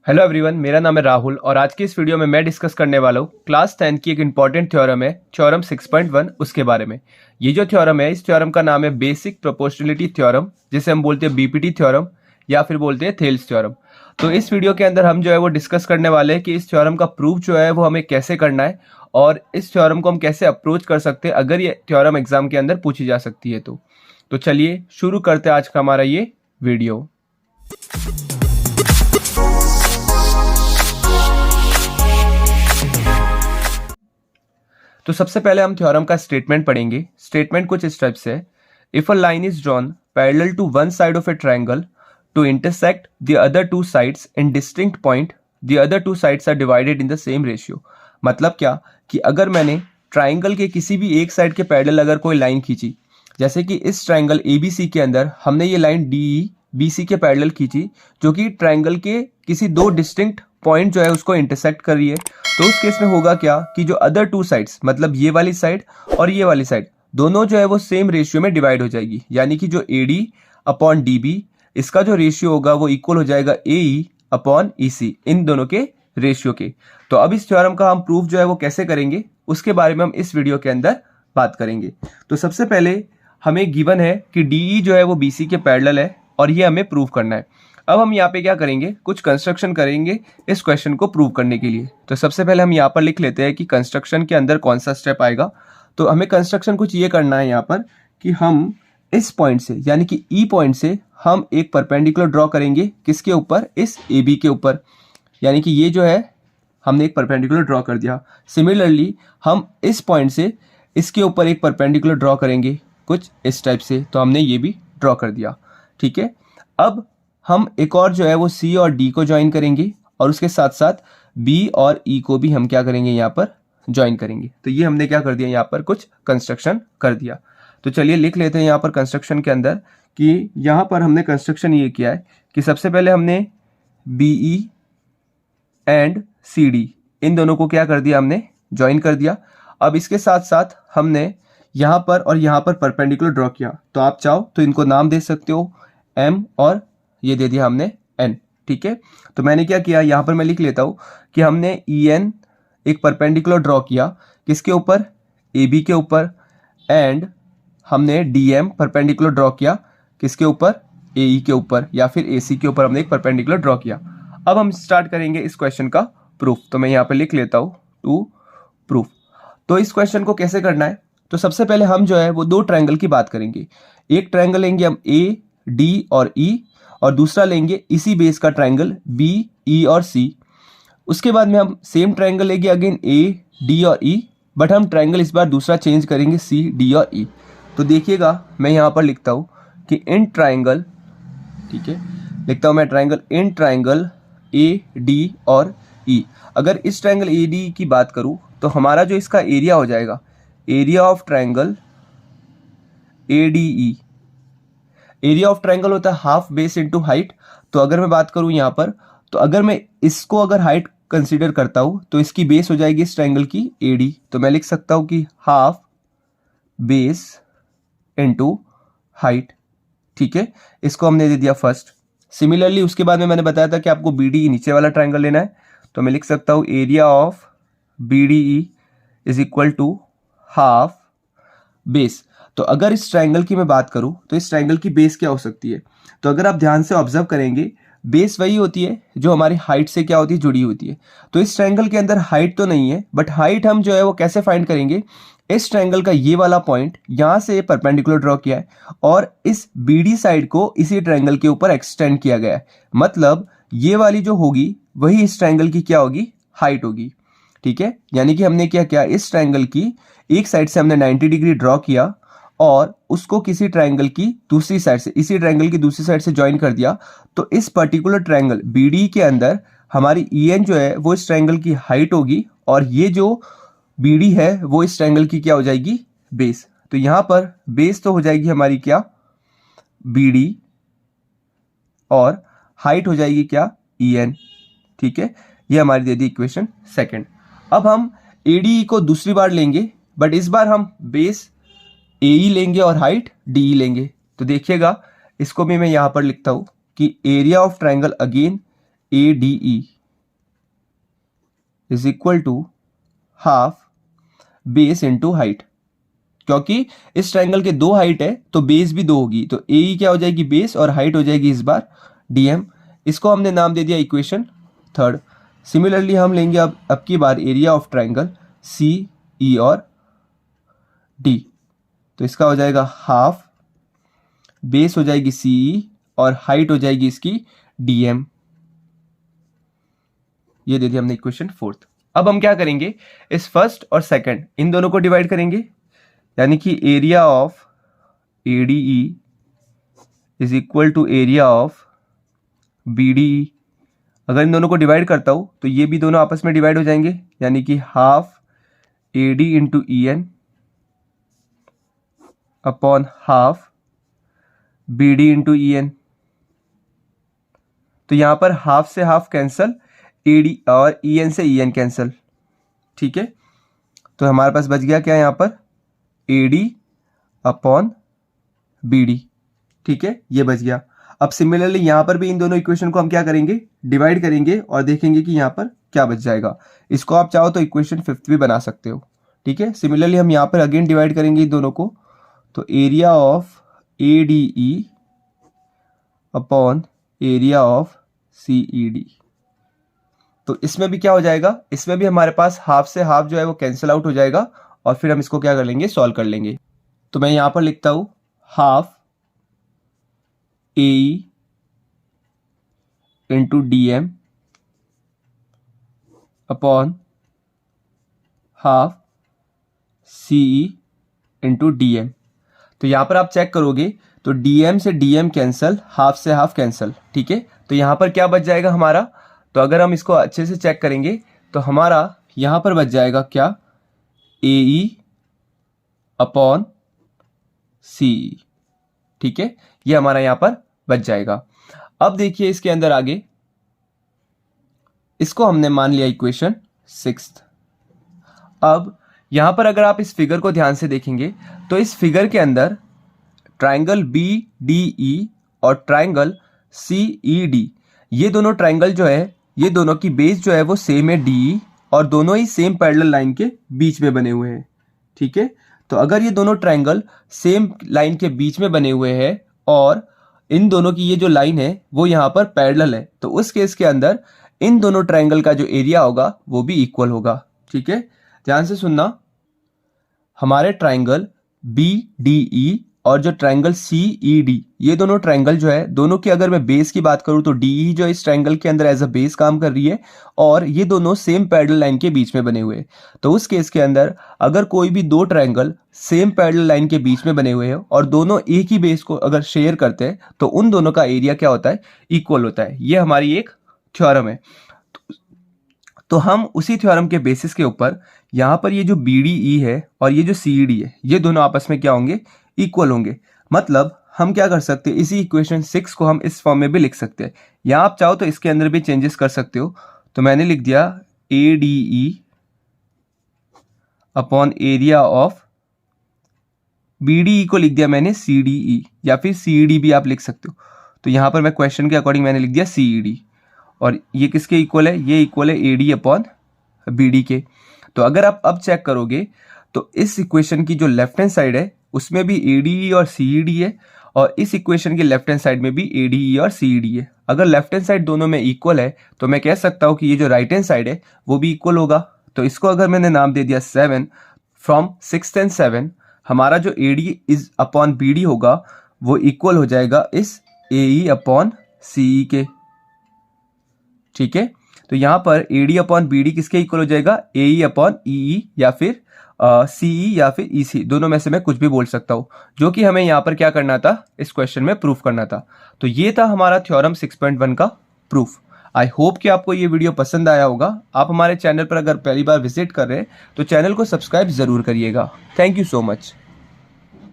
Hello everyone, मेरा नाम है राहुल और आज की इस वीडियो में मैं डिस्कस करने वाला हूँ क्लास 10 की एक इंपॉर्टेंट थ्योरम है, थ्योरम 6.1 उसके बारे में। ये जो थ्योरम है, इस थ्योरम का नाम है बेसिक प्रोपोर्शनलिटी थ्योरम, जिसे हम बोलते हैं बीपीटी थ्योरम या फिर बोलते हैं थेल्स थ्योरम। तो इस वीडियो के अंदर हम जो है वो डिस्कस करने वाले हैं कि इस थ्योरम का प्रूफ जो है वो हमें कैसे करना है और इस थ्योरम को हम कैसे अप्रोच कर सकते हैं अगर ये थ्योरम एग्जाम के अंदर पूछी जा सकती है। तो चलिए शुरू करते हैं आज का हमारा ये वीडियो। तो सबसे पहले हम थ्योरम का स्टेटमेंट पढ़ेंगे। स्टेटमेंट कुछ इस टाइप से है, if a line is drawn parallel to one side of a triangle to intersect the other two sides in distinct point, the other two sides are divided in the same ratio. मतलब क्या कि अगर मैंने triangle के किसी भी एक side के पैरेलल अगर कोई लाइन खींची, जैसे कि इस ट्राइंगल एबीसी के अंदर हमने ये लाइन डी बीसी के पैरेलल खींची जो कि ट्राइंगल के किसी दो डिस्टिंक्ट पॉइंट जो है उसको इंटरसेक्ट कर रही है, तो उस केस में होगा क्या कि जो अदर टू साइड्स मतलब ये वाली साइड और ये वाली साइड दोनों जो है वो सेम रेशियो में डिवाइड हो जाएगी। यानी कि जो AD अपॉन DB इसका जो रेशियो होगा वो इक्वल हो जाएगा AE अपॉन EC, इन दोनों के रेशियो के। तो अब इस थ्योरम का हम प्रूफ जो है वो कैसे करेंगे उसके बारे में हम इस वीडियो के अंदर बात करेंगे। तो सबसे पहले हमें गिवन है कि DE जो है वो BC के पैरेलल है और ये हमें प्रूव करना है। अब हम यहाँ पे क्या करेंगे, कुछ कंस्ट्रक्शन करेंगे इस क्वेश्चन को प्रूव करने के लिए। तो सबसे पहले हम यहाँ पर लिख लेते हैं कि कंस्ट्रक्शन के अंदर कौन सा स्टेप आएगा। तो हमें कंस्ट्रक्शन कुछ ये करना है यहाँ पर कि हम इस पॉइंट से यानी कि E पॉइंट से हम एक परपेंडिकुलर ड्रॉ करेंगे, किसके ऊपर, इस AB के ऊपर। यानी कि ये जो है हमने एक परपेंडिकुलर ड्रॉ कर दिया। सिमिलरली हम इस पॉइंट से इसके ऊपर एक परपेंडिकुलर ड्रॉ करेंगे कुछ इस टाइप से, तो हमने ये भी ड्रॉ कर दिया। ठीक है, अब हम एक और जो है वो C और D को ज्वाइन करेंगे और उसके साथ साथ B और E को भी हम क्या करेंगे यहाँ पर ज्वाइन करेंगे। तो ये हमने क्या कर दिया, यहाँ पर कुछ कंस्ट्रक्शन कर दिया। तो चलिए लिख लेते हैं यहाँ पर कंस्ट्रक्शन के अंदर कि यहाँ पर हमने कंस्ट्रक्शन ये किया है कि सबसे पहले हमने BE एंड CD इन दोनों को क्या कर दिया, हमने ज्वाइन कर दिया। अब इसके साथ साथ हमने यहाँ पर और यहाँ पर परपेंडिकुलर ड्रॉ किया। तो आप चाहो तो इनको नाम दे सकते हो M और ये दे दिया हमने N। ठीक है, तो मैंने क्या किया, यहाँ पर मैं लिख लेता हूँ कि हमने EN एक परपेंडिकुलर ड्रॉ किया किसके ऊपर, AB के ऊपर, एंड हमने DM परपेंडिकुलर ड्रॉ किया किसके ऊपर, AE के ऊपर या फिर AC के ऊपर हमने एक परपेंडिकुलर ड्रॉ किया। अब हम स्टार्ट करेंगे इस क्वेश्चन का प्रूफ। तो मैं यहाँ पर लिख लेता हूँ टू प्रूफ। तो इस क्वेश्चन को कैसे करना है, तो सबसे पहले हम जो है वो दो ट्रायंगल की बात करेंगे। एक ट्रायंगल लेंगे हम AD और E और दूसरा लेंगे इसी बेस का ट्रायंगल BE और C। उसके बाद में हम सेम ट्रायंगल लेंगे अगेन AD और E, बट हम ट्रायंगल इस बार दूसरा चेंज करेंगे CD और E। तो देखिएगा मैं यहाँ पर लिखता हूँ कि इन ट्रायंगल, ठीक है, लिखता हूँ मैं ट्रायंगल इन ट्रायंगल AD और E। अगर इस ट्रायंगल AD की बात करूँ तो हमारा जो इसका एरिया हो जाएगा, area of triangle ADE। Area of triangle होता है हाफ बेस इनटू हाइट। तो अगर मैं बात करूं यहाँ पर, तो अगर मैं इसको अगर हाइट कंसीडर करता हूं तो इसकी बेस हो जाएगी इस ट्रायंगल की AD। तो मैं लिख सकता हूं कि हाफ बेस इनटू हाइट। ठीक है, इसको हमने दे दिया फर्स्ट। सिमिलरली उसके बाद में मैंने बताया था कि आपको BDE नीचे वाला ट्रायंगल लेना है, तो मैं लिख सकता हूं area of BDE is equal to half base. तो अगर इस ट्रायंगल की मैं बात करूं तो इस ट्रायंगल की बेस क्या हो सकती है, तो अगर आप ध्यान से ऑब्जर्व करेंगे बेस वही होती है जो हमारी हाइट से क्या होती है, जुड़ी होती है। तो इस ट्रायंगल के अंदर हाइट तो नहीं है, बट हाइट हम जो है वो कैसे फाइंड करेंगे, इस ट्रायंगल का ये वाला पॉइंट यहां से परपेंडिकुलर ड्रॉ किया है और इस BD साइड को इसी ट्रायंगल के ऊपर एक्सटेंड किया गया है। मतलब ये वाली जो होगी वही इस ट्रायंगल की क्या होगी, हाइट होगी। ठीक है, यानी कि हमने क्या किया, इस ट्रायंगल की एक साइड से हमने 90 डिग्री ड्रॉ किया और उसको किसी ट्रायंगल की दूसरी साइड से, इसी ट्रायंगल की दूसरी साइड से ज्वाइन कर दिया। तो इस पर्टिकुलर ट्रायंगल BD के अंदर हमारी EN जो है वो इस ट्रायंगल की हाइट होगी और ये जो BD है वो इस ट्रायंगल की क्या हो जाएगी, बेस। तो यहां पर बेस तो हो जाएगी हमारी क्या, BD, और हाइट हो जाएगी क्या, EN। ठीक है, ये हमारी दे दी इक्वेशन सेकंड। अब हम ADE को दूसरी बार लेंगे, बट इस बार हम बेस AE लेंगे और हाइट DE लेंगे। तो देखिएगा इसको भी मैं यहाँ पर लिखता हूँ कि area of triangle again ADE is equal to half base into height. क्योंकि इस ट्राइंगल के 2 हाइट है तो बेस भी 2 होगी, तो AE क्या हो जाएगी बेस और हाइट हो जाएगी इस बार DM। इसको हमने नाम दे दिया इक्वेशन 3। सिमिलरली हम लेंगे अब की बार एरिया ऑफ ट्राइंगल CE और D। तो इसका हो जाएगा हाफ, बेस हो जाएगी CE और हाइट हो जाएगी इसकी DM। ये दे दिया हमने इक्वेशन 4। अब हम क्या करेंगे, इस फर्स्ट और सेकंड इन दोनों को डिवाइड करेंगे, यानी कि area of ADE is equal to area of BDE। अगर इन दोनों को डिवाइड करता हूं तो ये भी दोनों आपस में डिवाइड हो जाएंगे, यानी कि half AD into EN upon half BD into EN। तो यहां पर हाफ से हाफ कैंसल, AD और EN से EN कैंसल। ठीक है, तो हमारे पास बच गया क्या यहां पर AD अपॉन BD। ठीक है, ये बच गया। अब सिमिलरली यहां पर भी इन दोनों इक्वेशन को हम क्या करेंगे, डिवाइड करेंगे और देखेंगे कि यहां पर क्या बच जाएगा। इसको आप चाहो तो इक्वेशन 5 भी बना सकते हो। ठीक है, सिमिलरली हम यहां पर अगेन डिवाइड करेंगे इन दोनों को, तो area of ADE upon area of CED। तो इसमें भी क्या हो जाएगा, इसमें भी हमारे पास हाफ से हाफ जो है वो कैंसिल आउट हो जाएगा और फिर हम इसको क्या कर लेंगे, सॉल्व कर लेंगे। तो मैं यहां पर लिखता हूं half AE into DM upon half CE into DM। तो यहां पर आप चेक करोगे तो DM से DM कैंसल, हाफ से हाफ कैंसल। ठीक है, तो यहां पर क्या बच जाएगा हमारा, तो अगर हम इसको अच्छे से चेक करेंगे तो हमारा यहां पर बच जाएगा क्या, AE अपॉन CE। ठीक है, ये हमारा यहां पर बच जाएगा। अब देखिए इसके अंदर आगे, इसको हमने मान लिया इक्वेशन 6। अब यहां पर अगर आप इस फिगर को ध्यान से देखेंगे तो इस फिगर के अंदर ट्राइंगल BDE और ट्राइंगल CED, ये दोनों ट्राइंगल जो है, ये दोनों की बेस जो है वो सेम है DE और दोनों ही सेम पैरेलल लाइन के बीच में बने हुए हैं। ठीक है, तो अगर ये दोनों ट्राइंगल सेम लाइन के बीच में बने हुए हैं और इन दोनों की ये जो लाइन है वो यहाँ पर पैरेलल है, तो उस केस के अंदर इन दोनों ट्राइंगल का जो एरिया होगा वो भी इक्वल होगा। ठीक है, ध्यान से सुनना, हमारे ट्राइंगल BDE और जो ट्राइंगल CED, ये दोनों ट्राइंगल जो है, दोनों की अगर मैं बेस की बात करूं तो DE जो इस ट्राइंगल के अंदर एज अ बेस काम कर रही है और ये दोनों सेम पैरेलल लाइन के बीच में बने हुए हैं। तो उस केस के अंदर अगर कोई भी 2 ट्राइंगल सेम पैरेलल लाइन के बीच में बने हुए हैं और दोनों एक ही बेस को अगर शेयर करते हैं तो उन दोनों का एरिया क्या होता है, इक्वल होता है। ये हमारी एक थ्योरम है। तो हम उसी थ्योरम के बेसिस के ऊपर यहाँ पर ये जो BDE है और ये जो CED है, ये दोनों आपस में क्या होंगे, इक्वल होंगे। मतलब हम क्या कर सकते हैं, इसी इक्वेशन 6 को हम इस फॉर्म में भी लिख सकते हैं, या आप चाहो तो इसके अंदर भी चेंजेस कर सकते हो। तो मैंने लिख दिया ADE upon area of BDE को लिख दिया मैंने CDE, या फिर CED भी आप लिख सकते हो। तो यहाँ पर मैं क्वेश्चन के अकॉर्डिंग मैंने लिख दिया CED, और ये किसके इक्वल है, ये इक्वल है AD अपॉन BD के। तो अगर आप अब चेक करोगे तो इस इक्वेशन की जो लेफ्ट हैंड साइड है उसमें भी ADE और CED है और इस इक्वेशन की लेफ्ट हैंड साइड में भी ADE और CED है। अगर लेफ्ट हैंड साइड दोनों में इक्वल है तो मैं कह सकता हूं कि ये जो राइट हैंड साइड है वो भी इक्वल होगा। तो इसको अगर मैंने नाम दे दिया 7, फ्रॉम 6 and 7 हमारा जो AD इज अपॉन BD होगा वो इक्वल हो जाएगा इस AE अपॉन CE के। ठीक है, तो यहां पर AD अपॉन BD किसके इक्वल हो जाएगा, AE अपॉन EE या फिर CE या फिर EC, दोनों में से मैं कुछ भी बोल सकता हूं, जो कि हमें यहां पर क्या करना था, इस क्वेश्चन में प्रूफ करना था। तो ये था हमारा थ्योरम 6.1 का प्रूफ। आई होप कि आपको ये वीडियो पसंद आया होगा। आप हमारे चैनल पर अगर पहली बार विजिट कर रहे हैं तो चैनल को सब्सक्राइब जरूर करिएगा। Thank you so much.